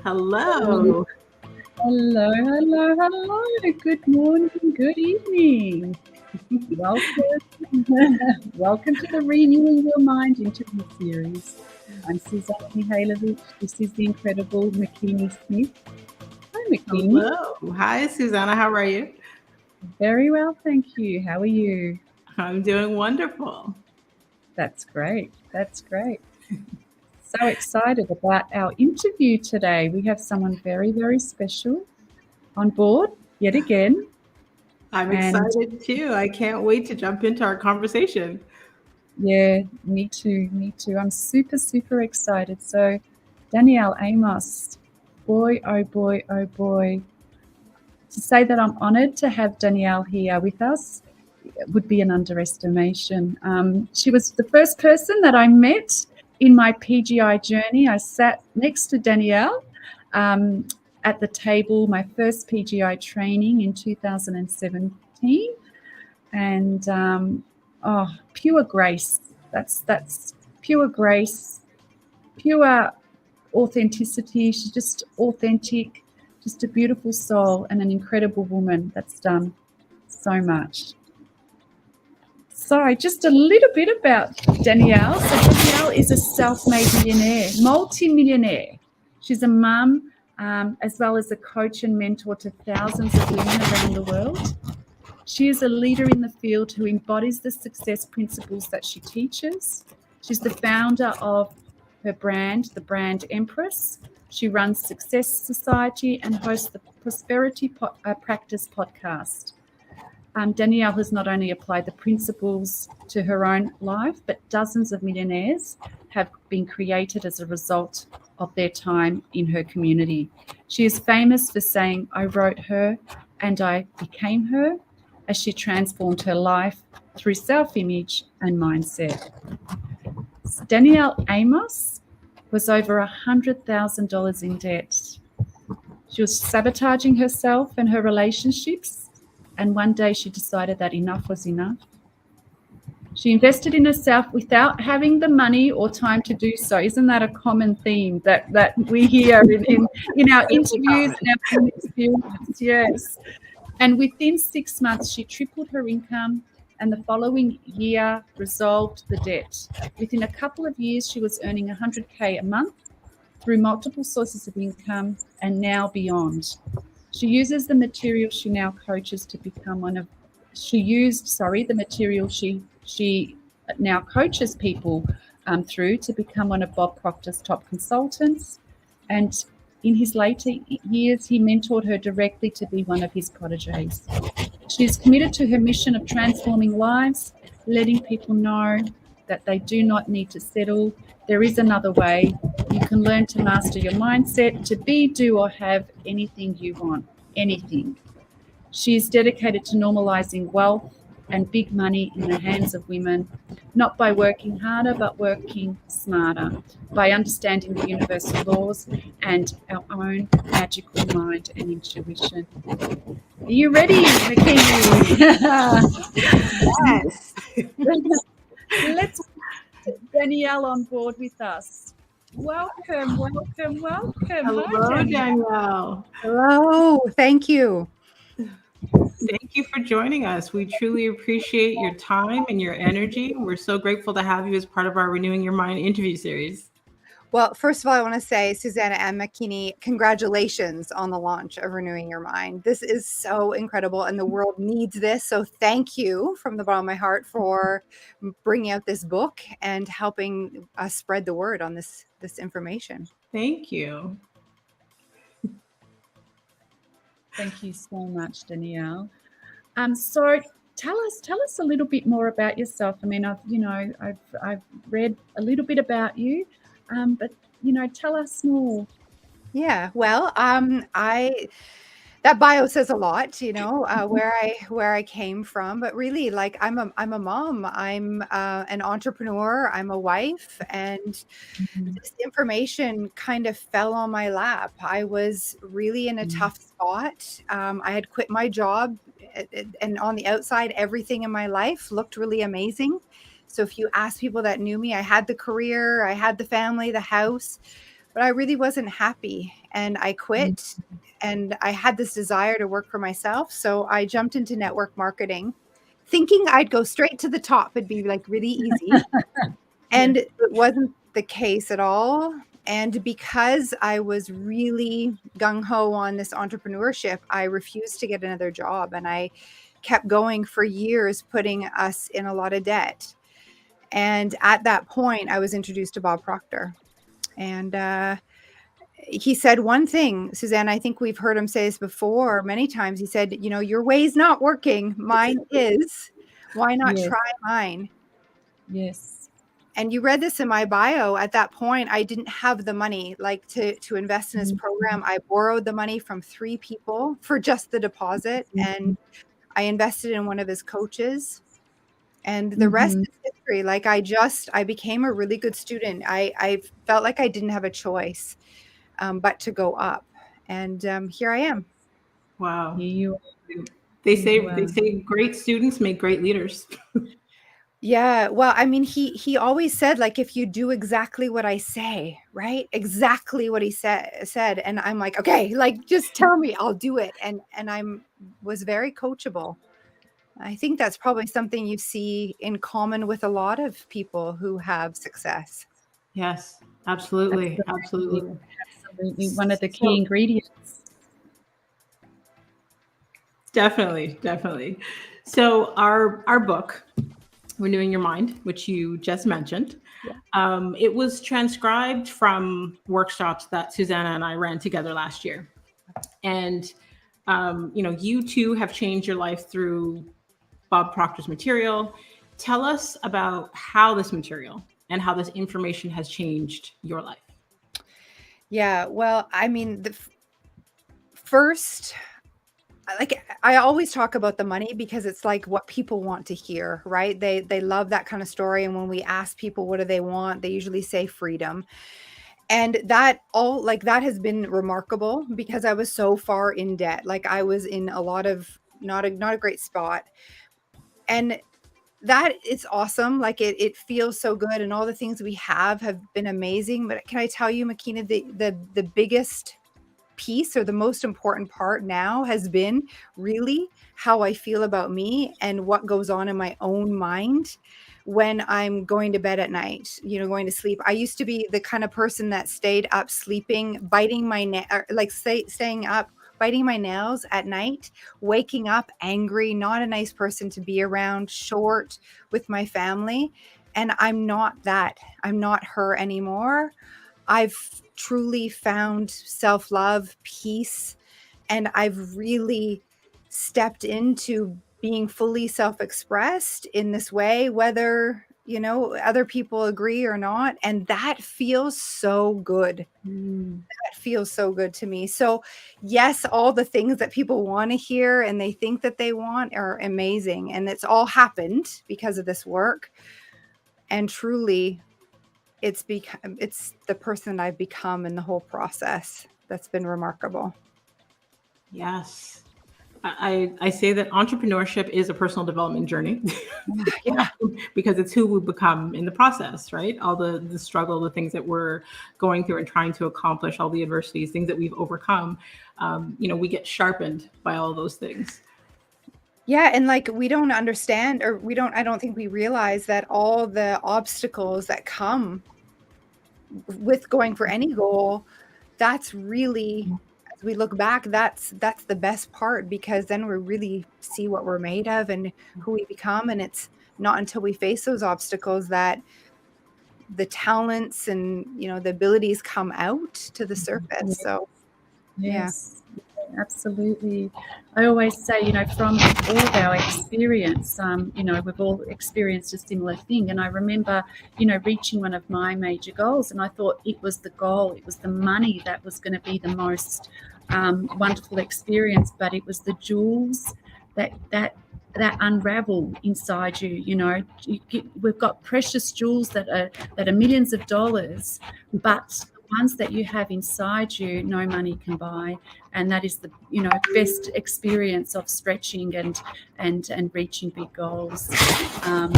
Hello. Hello, hello, hello. Good morning, good evening. Welcome to the Renewing Your Mind interview series. I'm Suzana Mihailovic. This is the incredible Makini Smith. Hi, Makini. Hello. Hi, Suzana. How are you? Very well, thank you. How are you? I'm doing wonderful. That's great. That's great. So excited about our interview today. We have someone very, very special on board yet again. I'm excited too. I can't wait to jump into our conversation. Yeah, me too. Me too. I'm super, super excited. So, Danielle Amos, boy, oh boy, oh boy. To say that I'm honored to have Danielle here with us would be an underestimation. She was the first person that I met in my PGI journey. I sat next to Danielle at the table, my first PGI training in 2017. And pure grace. That's pure grace, pure authenticity. She's just authentic, just a beautiful soul and an incredible woman that's done so much. So just a little bit about Danielle. So Danielle is a self-made millionaire, multi-millionaire. She's a mum as well as a coach and mentor to thousands of women around the world. She is a leader in the field who embodies the success principles that she teaches. She's the founder of her brand, the brand Empress. She runs Success Society and hosts the Prosperity Practice podcast. Danielle has not only applied the principles to her own life, but dozens of millionaires have been created as a result of their time in her community. She is famous for saying, "I wrote her and I became her," as she transformed her life through self-image and mindset. Danielle Amos was over $100,000 in debt. She was sabotaging herself and her relationships, and one day she decided that enough was enough. She invested in herself without having the money or time to do so. Isn't that a common theme that we hear in our interviews and our experience? Yes. And within 6 months, she tripled her income, and the following year resolved the debt. Within a couple of years, she was earning $100K a month through multiple sources of income and now beyond. She uses the material she now coaches to become one of, the material she now coaches people through to become one of Bob Proctor's top consultants. And in his later years, he mentored her directly to be one of his proteges. She's committed to her mission of transforming lives, letting people know that they do not need to settle. There is another way. You can learn to master your mindset to be, do, or have anything you want, anything. She is dedicated to normalizing wealth and big money in the hands of women, not by working harder, but working smarter, by understanding the universal laws and our own magical mind and intuition. Are you ready, Makini? Yes. Let's get Danielle on board with us. Welcome, welcome, welcome. Hello, Hi, Danielle. Hello, thank you. Thank you for joining us. We truly appreciate your time and your energy. We're so grateful to have you as part of our Renewing Your Mind interview series. Well, first of all, I want to say, Suzana and Makini, congratulations on the launch of Renewing Your Mind. This is so incredible, and the world needs this. So thank you from the bottom of my heart for bringing out this book and helping us spread the word on this information. Thank you. Thank you so much, Danielle. So tell us a little bit more about yourself. I mean, I've read a little bit about you, but tell us more. Yeah, well, that bio says a lot, where I came from. But really, like, I'm a mom. I'm an entrepreneur. I'm a wife, and this information kind of fell on my lap. I was really in a tough spot. I had quit my job, and on the outside, everything in my life looked really amazing. So if you ask people that knew me, I had the career, I had the family, the house, but I really wasn't happy, and I quit. And I had this desire to work for myself. So I jumped into network marketing thinking I'd go straight to the top. It'd be like really easy. And it wasn't the case at all. And because I was really gung-ho on this entrepreneurship, I refused to get another job. And I kept going for years, putting us in a lot of debt. And at that point, I was introduced to Bob Proctor. And he said one thing, Suzanne, I think we've heard him say this before many times. He said, your way's not working. Mine is. Why not try mine? Yes. And you read this in my bio. At that point, I didn't have the money to invest in his program. I borrowed the money from 3 people for just the deposit. And I invested in one of his coaches. And the rest is history. Like, I became a really good student. I felt like I didn't have a choice but to go up. And here I am. Wow. You. They say great students make great leaders. Yeah. Well, I mean, he always said, like, if you do exactly what I say, right? Exactly what he said. And I'm like, okay, like, just tell me, I'll do it. And was very coachable. I think that's probably something you see in common with a lot of people who have success. Yes, absolutely. Absolutely. One of the key ingredients. Definitely. So our book, Renewing Your Mind, which you just mentioned, it was transcribed from workshops that Suzana and I ran together last year. And, you too have changed your life through Bob Proctor's material. Tell us about how this material and how this information has changed your life. Yeah, well, I mean, first, like, I always talk about the money because it's like what people want to hear, right? They love that kind of story. And when we ask people what do they want, they usually say freedom. And that has been remarkable because I was so far in debt. Like, I was in a lot of not a great spot. And that it's awesome. Like, it feels so good. And all the things we have been amazing. But can I tell you, Makina, the biggest piece, or the most important part now, has been really how I feel about me and what goes on in my own mind when I'm going to bed at night, going to sleep. I used to be the kind of person that stayed up sleeping, biting my staying up, biting my nails at night, waking up angry, not a nice person to be around, short with my family. And I'm not that. I'm not her anymore. I've truly found self-love, peace, and I've really stepped into being fully self-expressed in this way, whether other people agree or not. And that feels so good. Mm. That feels so good to me. So yes, all the things that people want to hear and they think that they want are amazing. And it's all happened because of this work. And truly, it's the person I've become in the whole process. That's been remarkable. Yes. I say that entrepreneurship is a personal development journey. Yeah. Because it's who we become in the process, right? All the struggle, the things that we're going through and trying to accomplish, all the adversities, things that we've overcome. We get sharpened by all those things. Yeah, and like we don't understand, or I don't think we realize that all the obstacles that come with going for any goal, that's really, as we look back, that's the best part, because then we really see what we're made of and who we become. And it's not until we face those obstacles that the talents and the abilities come out to the surface. So Yes, absolutely. I always say, from all of our experience, we've all experienced a similar thing. And I remember, reaching one of my major goals, and I thought it was the goal, it was the money that was going to be the most wonderful experience, but it was the jewels that unravel inside you. We've got precious jewels that are millions of dollars, but ones that you have inside you, no money can buy, and that is the best experience of stretching and reaching big goals. And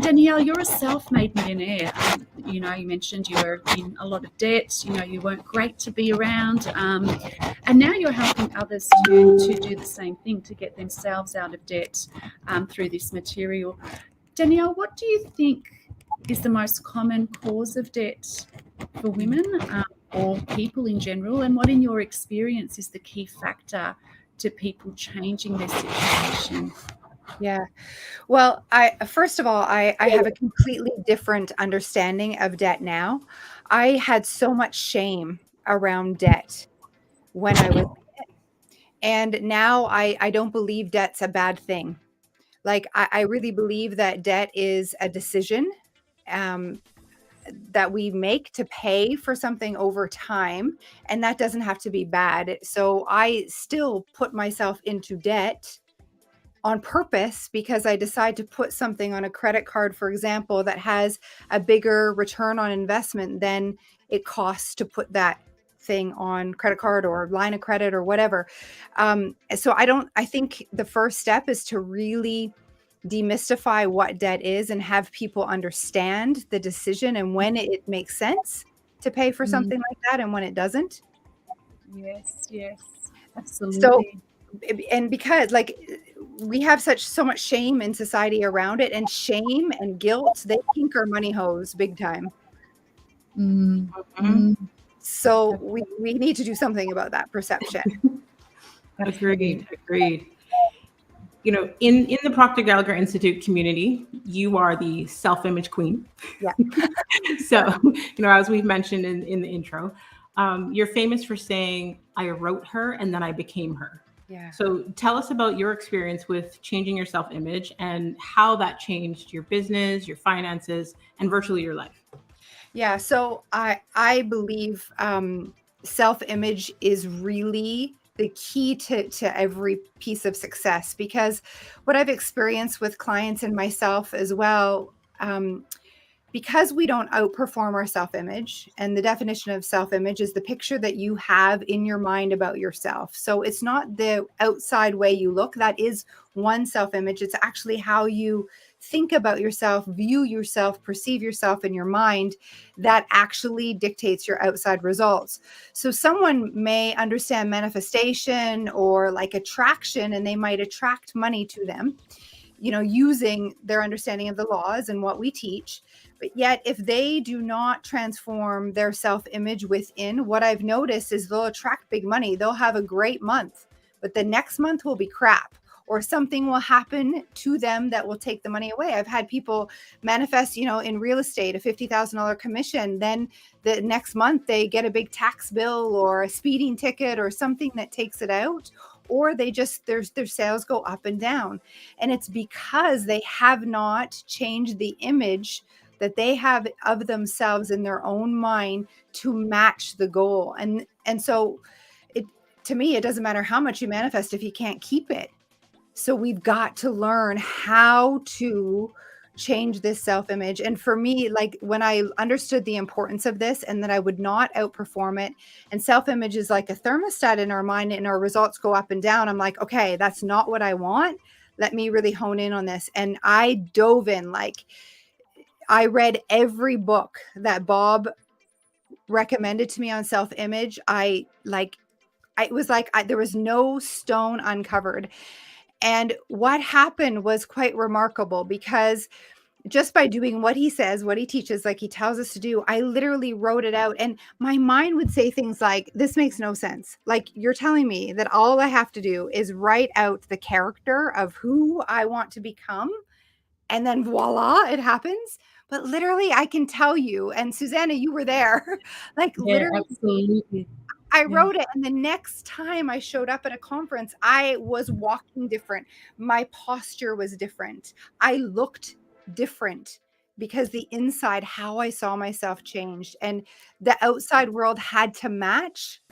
Danielle, you're a self-made millionaire. You mentioned you were in a lot of debt. You weren't great to be around, and now you're helping others to do the same thing, to get themselves out of debt through this material. Danielle, what do you think is the most common cause of debt for women or people in general? And what, in your experience, is the key factor to people changing their situation? Yeah. Well, first of all, I have a completely different understanding of debt now. I had so much shame around debt when I was in it. And now I don't believe debt's a bad thing. Like, I really believe that debt is a decision that we make to pay for something over time, and that doesn't have to be bad. So I still put myself into debt on purpose because I decide to put something on a credit card, for example, that has a bigger return on investment than it costs to put that thing on credit card or line of credit or whatever. So I think the first step is to really demystify what debt is and have people understand the decision and when it makes sense to pay for something like that and when it doesn't. Yes, So, absolutely. and because like we have so much shame in society around it, and shame and guilt, they kink our money hose big time. So we need to do something about that perception. Agreed. In the Proctor Gallagher Institute community, you are the self-image queen. Yeah. So, as we've mentioned in the intro, you're famous for saying, I wrote her and then I became her. Yeah. So tell us about your experience with changing your self-image and how that changed your business, your finances, and virtually your life. Yeah. So I believe self-image is really the key to every piece of success, because what I've experienced with clients and myself as well, because we don't outperform our self-image, and the definition of self-image is the picture that you have in your mind about yourself. So it's not the outside way you look. That is one self-image. It's actually how you think about yourself, view yourself, perceive yourself in your mind, that actually dictates your outside results. So someone may understand manifestation or like attraction, and they might attract money to them, using their understanding of the laws and what we teach. But yet, if they do not transform their self-image within, what I've noticed is they'll attract big money. They'll have a great month, but the next month will be crap, or something will happen to them that will take the money away. I've had people manifest, in real estate, a $50,000 commission. Then the next month they get a big tax bill or a speeding ticket or something that takes it out. or they just, their sales go up and down. And it's because they have not changed the image that they have of themselves in their own mind to match the goal. And so to me, it doesn't matter how much you manifest if you can't keep it. So we've got to learn how to change this self-image. And for me, like when I understood the importance of this and that I would not outperform it, and self-image is like a thermostat in our mind and our results go up and down. I'm like, okay, that's not what I want. Let me really hone in on this. And I dove in, like I read every book that Bob recommended to me on self-image. It was like there was no stone uncovered. And what happened was quite remarkable, because just by doing what he says, what he teaches, like he tells us to do, I literally wrote it out. And my mind would say things like, this makes no sense. Like, you're telling me that all I have to do is write out the character of who I want to become, and then voila, it happens. But literally, I can tell you, and Suzana, you were there, like literally. Absolutely. I wrote it, and the next time I showed up at a conference, I was walking different. My posture was different. I looked different because the inside, how I saw myself changed, and the outside world had to match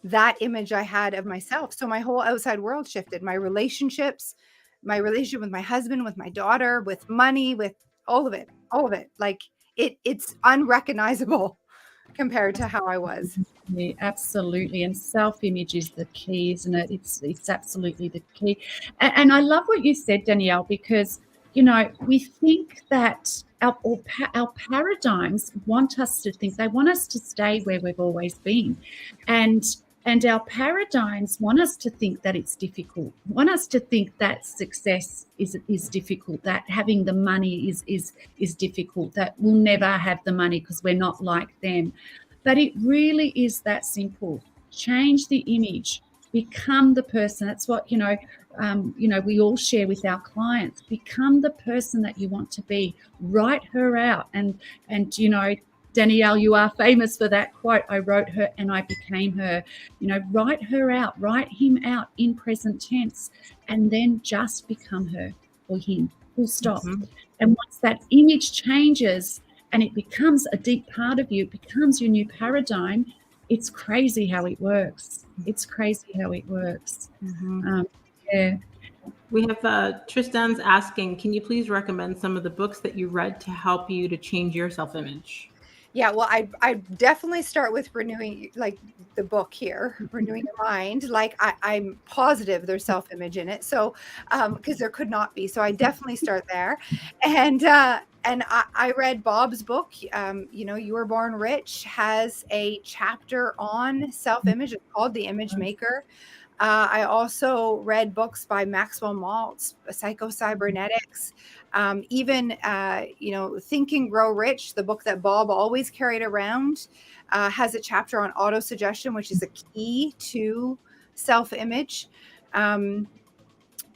that image I had of myself. So my whole outside world shifted. My relationships, my relationship with my husband, with my daughter, with money, with all of it. Like it's unrecognizable compared to how I was. Yeah, absolutely. And self-image is the key, isn't it? It's absolutely the key. And I love what you said, Danielle, because, you know, we think that our paradigms want us to think, they want us to stay where we've always been. And our paradigms want us to think that it's difficult, want us to think that success is difficult, that having the money is difficult, that we'll never have the money because we're not like them. But it really is that simple. Change the image, become the person. That's what, we all share with our clients. Become the person that you want to be. Write her out. And Danielle, you are famous for that quote. I wrote her and I became her. Write her out, write him out in present tense, and then just become her or him. Full stop. Mm-hmm. And once that image changes, and it becomes a deep part of you, it becomes your new paradigm, it's crazy how it works. Mm-hmm. Yeah. We have Tristan's asking, can you please recommend some of the books that you read to help you to change your self-image? Yeah, well, I definitely start with renewing, like the book here, Renewing Your Mind. Like I'm positive there's self-image in it. So, because there could not be. So I definitely start there. And I read Bob's book, You Were Born Rich, has a chapter on self-image. It's called The Image Maker. I also read books by Maxwell Maltz, Psycho-Cybernetics, even Think and Grow Rich, the book that Bob always carried around, has a chapter on auto-suggestion, which is a key to self-image.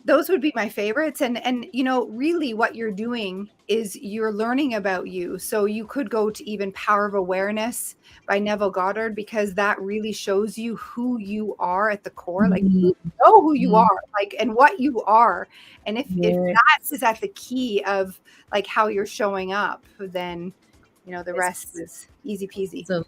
Those would be my favorites. And really what you're doing is you're learning about you. So you could go to even Power of Awareness by Neville Goddard, because that really shows you who you are at the core. Like, you know who you are, like, and what you are. And if that is at the key of like how you're showing up, then, the rest is easy peasy. So,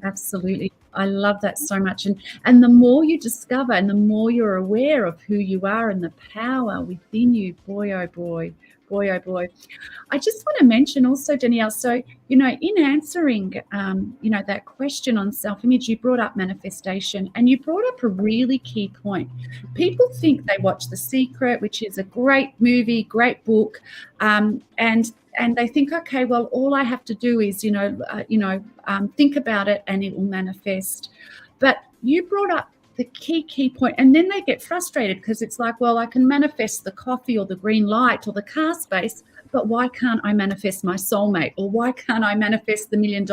absolutely. I love that so much. And the more you discover and the more you're aware of who you are and the power within you, boy, oh boy. I just want to mention also, Danielle, so, in answering, that question on self-image, you brought up manifestation, and you brought up a really key point. People think they watch The Secret, which is a great movie, great book, and they think, okay, well, all I have to do is, think about it and it will manifest. But you brought up the key point, and then they get frustrated because it's like, well, I can manifest the coffee or the green light or the car space, but why can't I manifest my soulmate, or why can't I manifest the $1 million?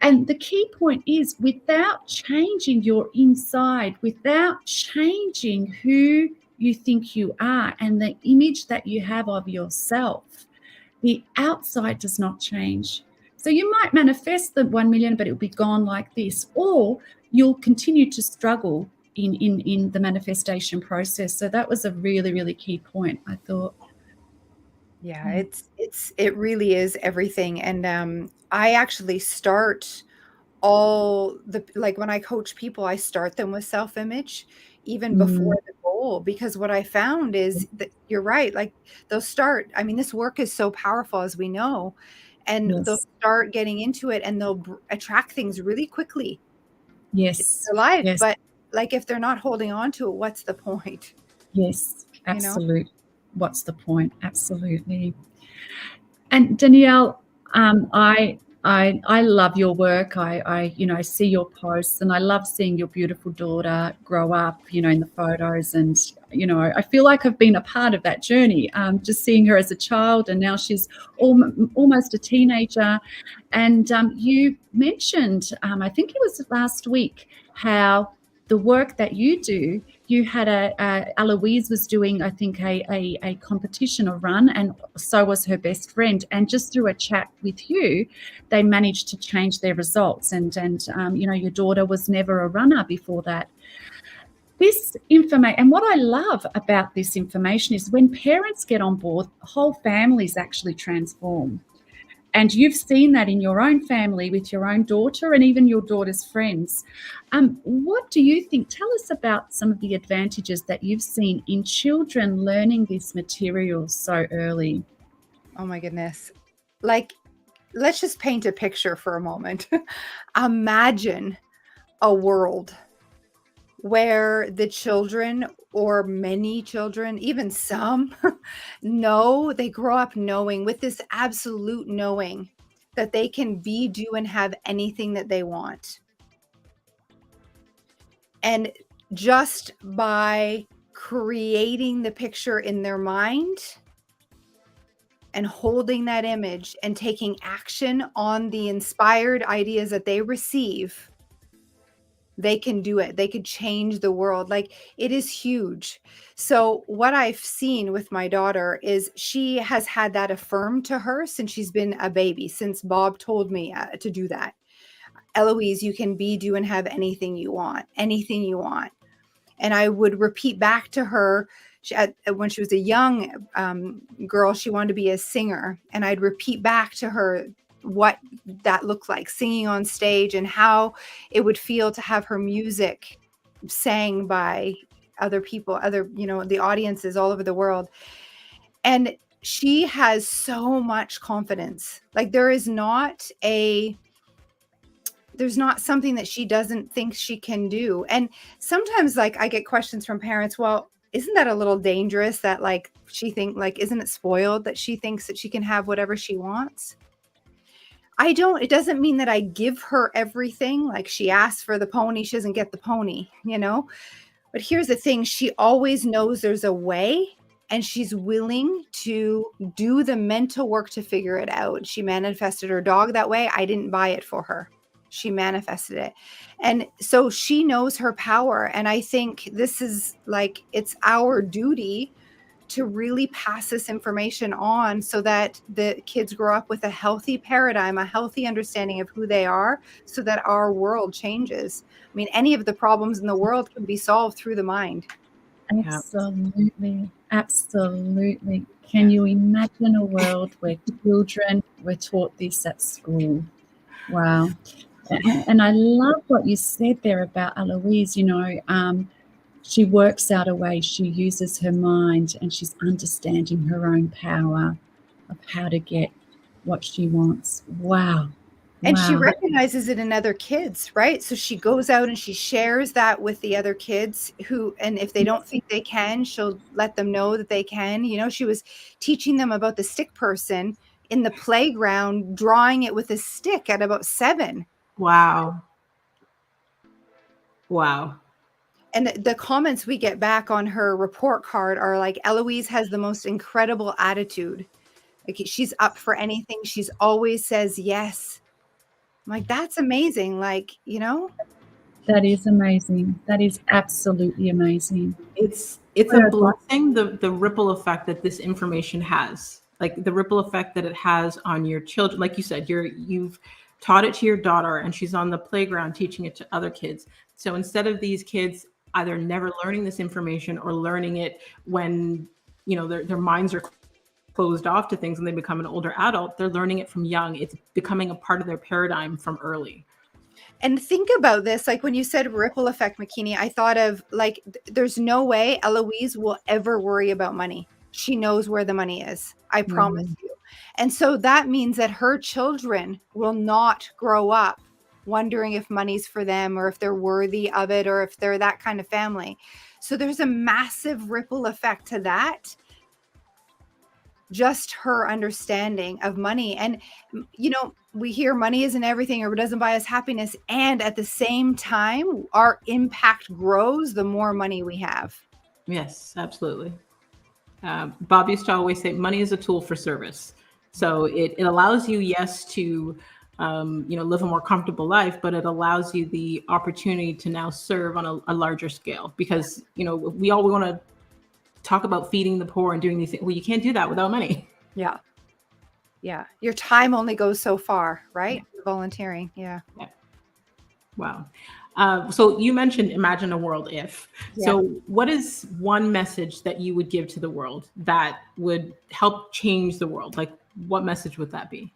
And the key point is, without changing your inside, without changing who you think you are and the image that you have of yourself, the outside does not change. So you might manifest the 1 million, but it'll be gone like this, or you'll continue to struggle in the manifestation process. So that was a really, really key point, I thought. Yeah, it really is everything. And I actually start all the like when I coach people, I start them with self-image even before the goal, because what I found is that you're right, like they'll start, I mean, this work is so powerful, as we know, and they'll Yes. start getting into it and they'll attract things really quickly in Yes. their life. Yes. But like if they're not holding on to it, what's the point? Yes. You know? Absolutely. What's the point? Absolutely. And Danielle, I love your work. I see your posts, and I love seeing your beautiful daughter grow up, in the photos. And I feel like I've been a part of that journey. Just seeing her as a child, and now she's almost a teenager. And you mentioned, I think it was last week, how the work that you do, you had Eloise was doing, I think, a competition, a run, and so was her best friend. And just through a chat with you, they managed to change their results. And your daughter was never a runner before that. This information, and what I love about this information is when parents get on board, whole families actually transform. And you've seen that in your own family with your own daughter and even your daughter's friends. What do you think? Tell us about some of the advantages that you've seen in children learning this material so early. Oh my goodness. Like, let's just paint a picture for a moment. Imagine a world where the children, or many children, even some, they grow up knowing, with this absolute knowing, that they can be, do, and have anything that they want. And just by creating the picture in their mind and holding that image and taking action on the inspired ideas that they receive, they can do it. They could change the world. Like, it is huge. So what I've seen with my daughter is she has had that affirmed to her since she's been a baby, since Bob told me to do that. Eloise, you can be, do, and have anything you want, anything you want. And I would repeat back to her, when she was a young girl, she wanted to be a singer. And I'd repeat back to her what that looked like, singing on stage, and how it would feel to have her music sang by other people, the audiences all over the world. And she has so much confidence. Like, there's not something that she doesn't think she can do. And sometimes, like, I get questions from parents, well, isn't that a little dangerous that, like, isn't it spoiled that she thinks that she can have whatever she wants? It doesn't mean that I give her everything. Like, she asks for the pony, she doesn't get the pony, But here's the thing, she always knows there's a way, and she's willing to do the mental work to figure it out. She manifested her dog that way. I didn't buy it for her. She manifested it. And so she knows her power. And I think this is like, it's our duty to really pass this information on so that the kids grow up with a healthy paradigm, a healthy understanding of who they are, so that our world changes. I mean, any of the problems in the world can be solved through the mind. Absolutely. Absolutely. Can you imagine a world where children were taught this at school? Wow. And I love what you said there about Eloise. She works out a way, she uses her mind, and she's understanding her own power of how to get what she wants. Wow. And she recognizes it in other kids, right? So she goes out and she shares that with the other kids and if they don't think they can, she'll let them know that they can. She was teaching them about the stick person in the playground, drawing it with a stick at about 7. Wow. And the comments we get back on her report card are like, Eloise has the most incredible attitude. Like, she's up for anything. She's always says yes. I'm like, that's amazing. Like, That is amazing. That is absolutely amazing. It's a blessing, the ripple effect that this information has. Like, the ripple effect that it has on your children. Like you said, you've taught it to your daughter, and she's on the playground teaching it to other kids. So instead of these kids either never learning this information or learning it when, their minds are closed off to things and they become an older adult. They're learning it from young. It's becoming a part of their paradigm from early. And think about this, like when you said ripple effect, Makini, I thought of like, there's no way Eloise will ever worry about money. She knows where the money is. I promise you. And so that means that her children will not grow up wondering if money's for them or if they're worthy of it or if they're that kind of family. So there's a massive ripple effect to that. Just her understanding of money. And, we hear money isn't everything or it doesn't buy us happiness. And at the same time, our impact grows the more money we have. Yes, absolutely. Bob used to always say money is a tool for service. So it allows you, yes, to, live a more comfortable life, but it allows you the opportunity to now serve on a larger scale because, we want to talk about feeding the poor and doing these things. Well, you can't do that without money. Yeah. Yeah. Your time only goes so far, right? Yeah. Volunteering. Yeah. Wow. So you mentioned imagine a world if. Yeah. So what is one message that you would give to the world that would help change the world? Like what message would that be?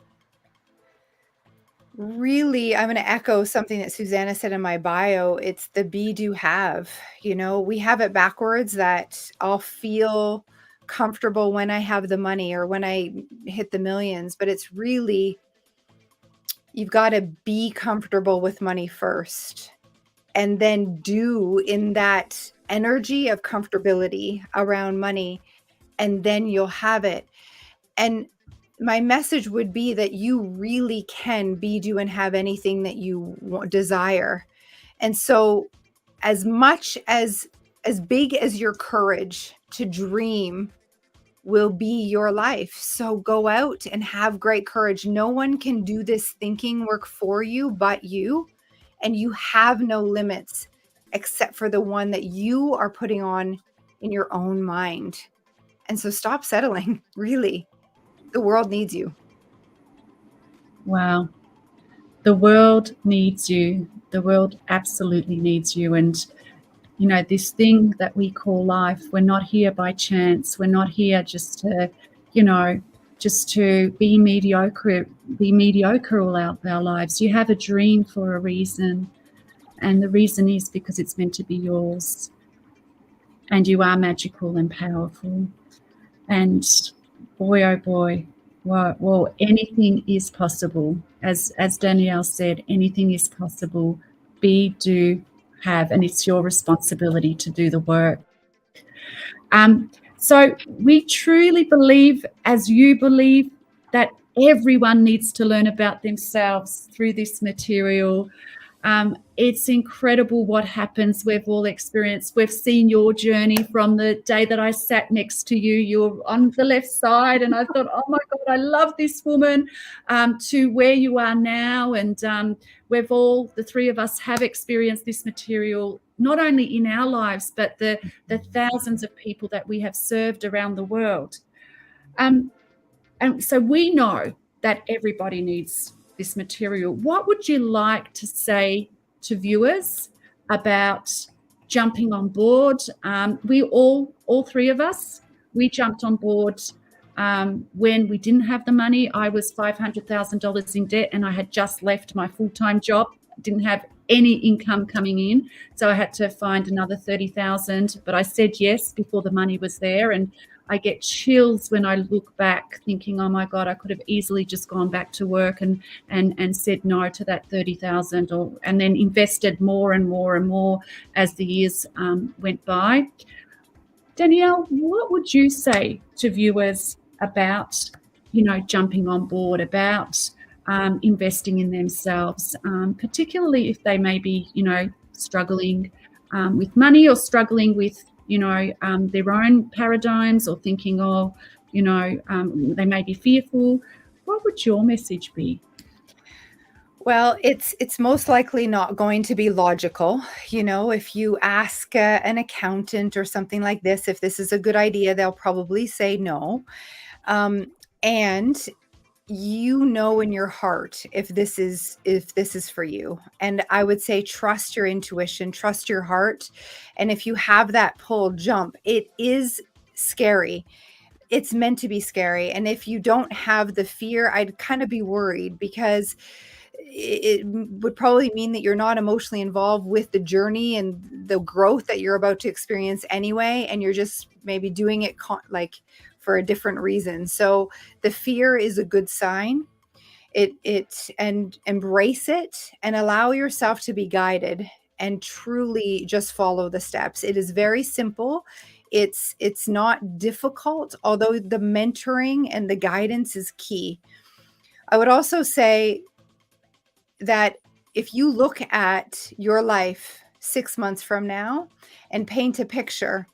Really, I'm going to echo something that Suzana said in my bio. It's the be, do, have. We have it backwards that I'll feel comfortable when I have the money or when I hit the millions. But it's really, you've got to be comfortable with money first and then do in that energy of comfortability around money. And then you'll have it. And my message would be that you really can be, do, and have anything that you desire. And so as much as big as your courage to dream will be your life. So go out and have great courage. No one can do this thinking work for you but you. And you have no limits except for the one that you are putting on in your own mind. And so stop settling, really. The world needs you. Wow. The world needs you. The world absolutely needs you. And, this thing that we call life, we're not here by chance. We're not here just to, just to be mediocre all our lives. You have a dream for a reason. And the reason is because it's meant to be yours. And you are magical and powerful. And boy, oh boy, well, anything is possible. As Danielle said, anything is possible. Be, do, have, and it's your responsibility to do the work. So we truly believe, as you believe, that everyone needs to learn about themselves through this material. It's incredible what happens. We've all experienced. We've seen your journey from the day that I sat next to you. You're on the left side, and I thought, oh my God, I love this woman. To where you are now, and we've all, the three of us, have experienced this material not only in our lives, but the thousands of people that we have served around the world. And so we know that everybody needs this material. What would you like to say to viewers about jumping on board? We all three of us, we jumped on board when we didn't have the money. I was $500,000 in debt and I had just left my full-time job, didn't have any income coming in. So I had to find another $30,000, but I said yes before the money was there. And I get chills when I look back thinking, oh my God, I could have easily just gone back to work and said no to that $30,000 and then invested more and more and more as the years went by. Danielle, what would you say to viewers about, jumping on board, about investing in themselves, particularly if they may be, struggling with money or struggling with their own paradigms or thinking, they may be fearful. What would your message be? Well, it's most likely not going to be logical. If you ask an accountant or something like this, if this is a good idea, they'll probably say no. And you know in your heart if this is for you. And I would say trust your intuition, trust your heart. And if you have that pull, jump. It is scary. It's meant to be scary. And if you don't have the fear, I'd kind of be worried, because it would probably mean that you're not emotionally involved with the journey and the growth that you're about to experience anyway, and you're just maybe doing it like for a different reason. So the fear is a good sign. And embrace it and allow yourself to be guided, and truly just follow the steps. It is very simple. It's not difficult, although the mentoring and the guidance is key. I would also say that if you look at your life 6 months from now and paint a picture,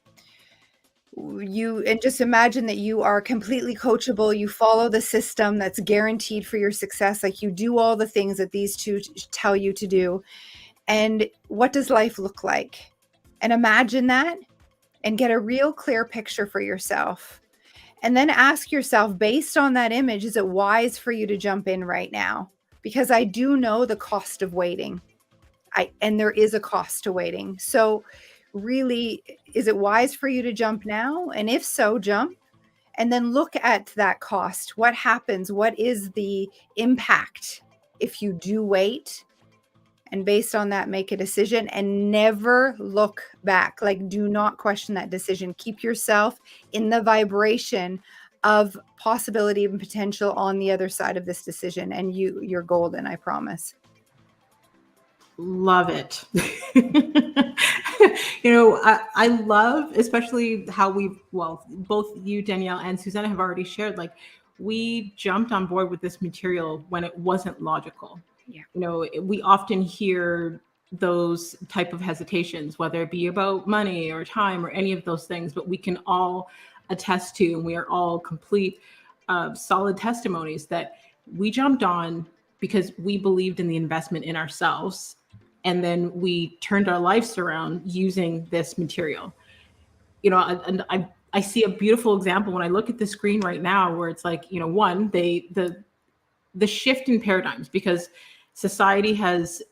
and just imagine that you are completely coachable, you follow the system that's guaranteed for your success, like you do all the things that these two tell you to do. And what does life look like? And imagine that, and get a real clear picture for yourself. And then ask yourself, based on that image, is it wise for you to jump in right now? Because I do know the cost of waiting. And there is a cost to waiting. So really, is it wise for you to jump now? And if so, jump. And then look at that cost. What happens? What is the impact if you do wait? And based on that, make a decision, and never look back. Like, do not question that decision. Keep yourself in the vibration of possibility and potential on the other side of this decision. And you're golden, I promise. Love it. I love, especially how both you, Danielle, and Suzana have already shared, like, we jumped on board with this material when it wasn't logical. Yeah. We often hear those type of hesitations, whether it be about money or time or any of those things, but we can all attest to, and we are all complete, solid testimonies that we jumped on because we believed in the investment in ourselves. And then we turned our lives around using this material. And I see a beautiful example when I look at the screen right now, where it's like, one, the shift in paradigms, because society has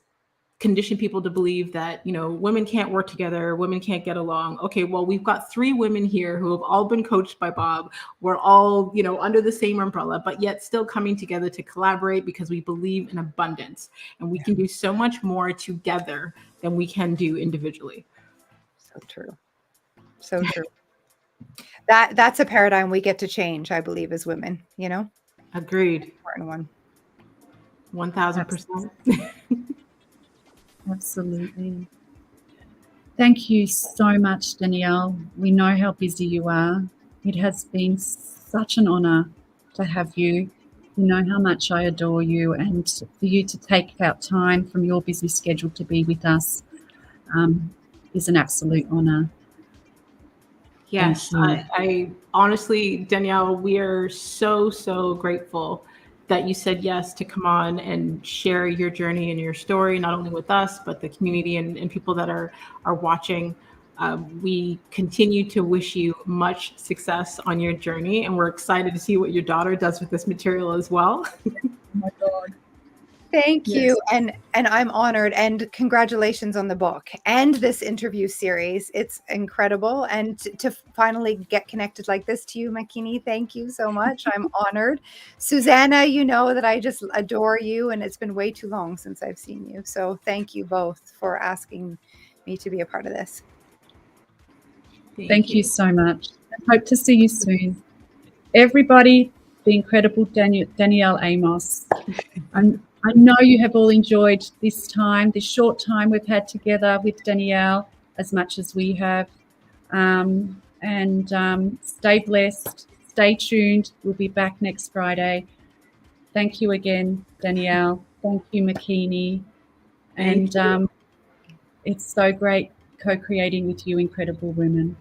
conditioned people to believe that, women can't work together, women can't get along. Okay, well, we've got 3 women here who have all been coached by Bob. We're all, under the same umbrella, but yet still coming together to collaborate because we believe in abundance, and we can do so much more together than we can do individually. So true. So true. That's a paradigm we get to change, I believe, as women, Agreed. Important one. 1000%. Absolutely. Thank you so much, Danielle. We know how busy you are. It has been such an honor to have you. You know how much I adore you, and for you to take out time from your busy schedule to be with us is an absolute honor. Yes, I honestly, Danielle, we are so, so grateful that you said yes to come on and share your journey and your story, not only with us, but the community and people that are watching. We continue to wish you much success on your journey, and we're excited to see what your daughter does with this material as well. Oh my God. Thank you. And I'm honored, and congratulations on the book and this interview series. It's incredible. And to finally get connected like this to you, Makini, thank you so much. I'm honored. Suzana, you know that I just adore you, and it's been way too long since I've seen you. So thank you both for asking me to be a part of this. Thank you so much. I hope to see you soon. Everybody, the incredible Danielle Amos. I know you have all enjoyed this short time we've had together with Danielle, as much as we have. Stay blessed, stay tuned. We'll be back next Friday. Thank you again, Danielle. Thank you, Makini. And it's so great co-creating with you incredible women.